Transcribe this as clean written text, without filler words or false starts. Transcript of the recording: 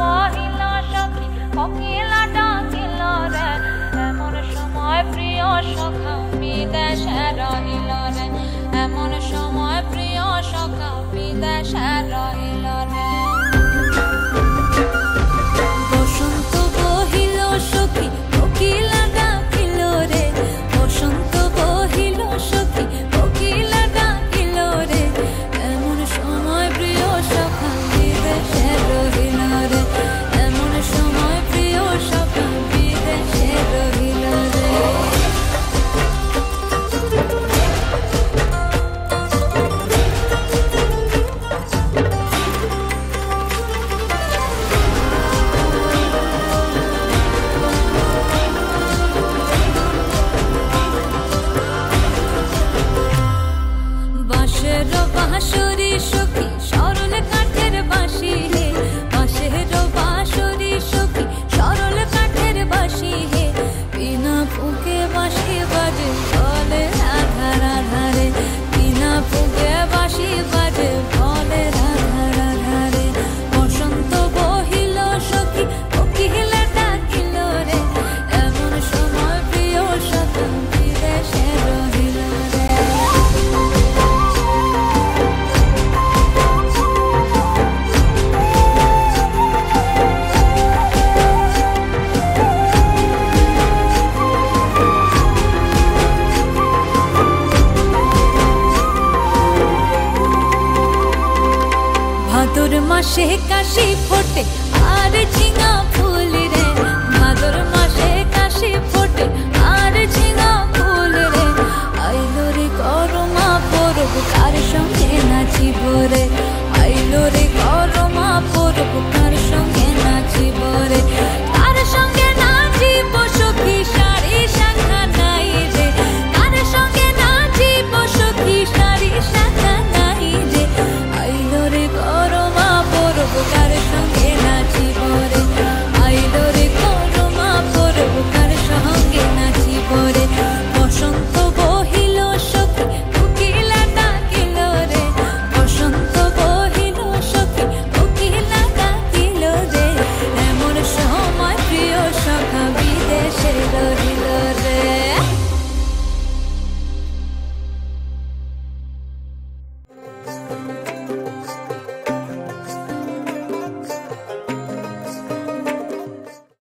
বহিল সখী কোকিলা ডাকিল রে এমন সময় প্রিয় সখা বিদেশে রহিল রে এমন সময় প্রিয় সখা বিদেশে রহিল রে বসন্ত বহিল সখী কোকিলা ডাকিল রে বসন্ত বহিল সখী কোকিলা ডাকিল রে এমন সময় প্রিয় সখা বিদেশে রহিল রে এমন সময় প্রিয় সখা বিদেশে রহিল রে বাঁশের বাঁশরি সখী সরল কাঠের বাঁশি হে বাঁশের বাঁশরি সখী সরল কাঠের বাঁশি হে বিনা ফুঁকে বাঁশি বাজে বলে রাধা রাধা রে বিনা ফুঁকে বাঁশি বাজে বলে রাধা রাধা রে বসন্ত বহিল সখী কোকিলা ডাকিল রে এমন সময় প্রিয় সখা বিদেশে রহিল রে ভাদর মাসে কাশি ফোটে